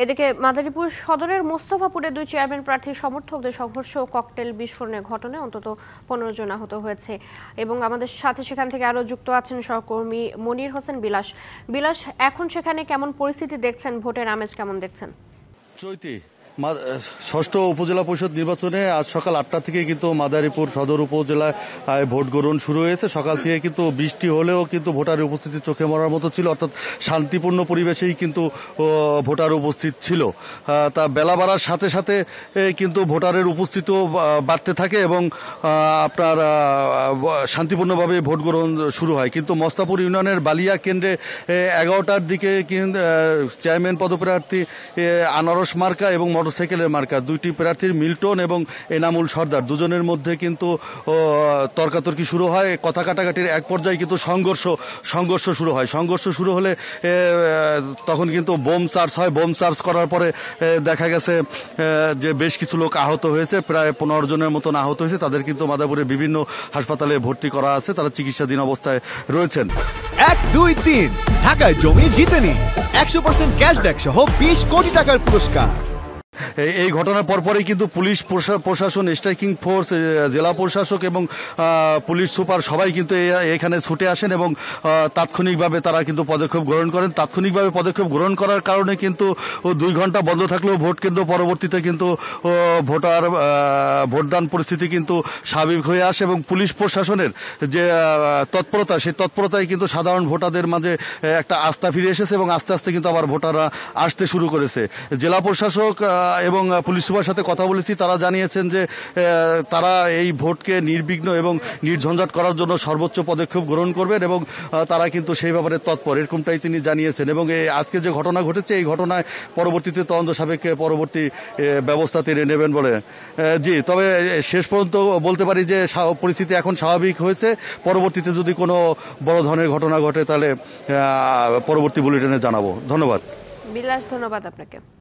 এদিকে মাদারীপুর সদরের মোস্তফাপুরে দুই চেয়ারম্যান প্রার্থীর সমর্থকদের সংঘর্ষ ও ককটেল বিস্ফোরণের ঘটনায় অন্তত 15 জন আহত হয়েছে এবং আমাদের সাথে সেখান থেকে আরো যুক্ত আছেন সহকর্মী মনির হোসেন বিলাস। এখন সেখানে কেমন পরিস্থিতি দেখছেন, ভোটের আমেজ কেমন দেখছেন? চৈতি, ষষ্ঠ উপজেলা পরিষদ নির্বাচনে আজ সকাল 8টা থেকে কিন্তু মাদারীপুর সদর উপজেলায় ভোট গ্রহণ শুরু হয়েছে। সকাল থেকে কিন্তু বৃষ্টি হলেও কিন্তু ভোটারের উপস্থিতি চোখে মরার মতো ছিল, অর্থাৎ শান্তিপূর্ণ পরিবেশেই কিন্তু ভোটার উপস্থিত ছিল। তা বেলা বাড়ার সাথে সাথে কিন্তু ভোটারের উপস্থিতিও বাড়তে থাকে এবং আপনার শান্তিপূর্ণভাবে ভোট গ্রহণ শুরু হয়। কিন্তু মস্তাপুর ইউনিয়নের বালিয়া কেন্দ্রে 11টার দিকে চেয়ারম্যান পদপ্রার্থী আনারস মার্কা এবং মোটরসাইকেলের মার্কা দুইটি প্রার্থীর মিল্টন এবং এনামুল সর্দার দুজনের মধ্যে কিন্তু তর্কাতর্কি শুরু হয়। কথা কাটাকাটির এক পর্যায়ে কিন্তু সংঘর্ষ শুরু হয়। সংঘর্ষ শুরু হলে তখন কিন্তু বোম চার্জ হয়। বোম চার্জ করার পরে দেখা গেছে যে বেশ কিছু লোক আহত হয়েছে, প্রায় 15 জনের মতন আহত হয়েছে। তাদের কিন্তু মাদারীপুরের বিভিন্ন হাসপাতালে ভর্তি করা আছে, তারা চিকিৎসাধীন অবস্থায় রয়েছেন। 1, 2, 3 ঢাকায় জমি জিতে নিন 100% ক্যাশব্যাক সহ 20 কোটি টাকার পুরস্কার। এই ঘটনার পরপরই কিন্তু পুলিশ প্রশাসন, স্ট্রাইকিং ফোর্স, জেলা প্রশাসক এবং পুলিশ সুপার সবাই কিন্তু এখানে ছুটে আসেন এবং তাৎক্ষণিকভাবে তারা কিন্তু পদক্ষেপ গ্রহণ করেন। তাৎক্ষণিকভাবে পদক্ষেপ গ্রহণ করার কারণে কিন্তু 2 ঘন্টা বন্ধ থাকলেও ভোট কেন্দ্র পরবর্তীতে কিন্তু ভোটদান পরিস্থিতি কিন্তু স্বাভাবিক হয়ে আসে এবং পুলিশ প্রশাসনের যে তৎপরতা, সেই তৎপরতায় কিন্তু সাধারণ ভোটারদের মাঝে একটা আস্থা ফিরে এসেছে এবং আস্তে আস্তে কিন্তু আবার ভোটাররা আসতে শুরু করেছে। জেলা প্রশাসক এবং পুলিশ সুপার সাথে কথা বলেছি, তারা জানিয়েছেন যে তারা এই ভোটকে নির্বিঘ্ন এবং নির্ঝঞ্ঝাট করার জন্য সর্বোচ্চ পদক্ষেপ গ্রহণ করবেন এবং তারা কিন্তু সেই ব্যাপারে তৎপর, এরকমটাই তিনি জানিয়েছেন। এবং আজকে যে ঘটনা ঘটেছে, এই ঘটনায় পরবর্তীতে তদন্ত সাপেক্ষে পরবর্তী ব্যবস্থা তিনি নেবেন বলে জি। তবে শেষ পর্যন্ত বলতে পারি যে পরিস্থিতি এখন স্বাভাবিক হয়েছে। পরবর্তীতে যদি কোনো বড় ধরনের ঘটনা ঘটে তাহলে পরবর্তী বুলেটিনে জানাবো। ধন্যবাদ বিলাস, ধন্যবাদ আপনাকে।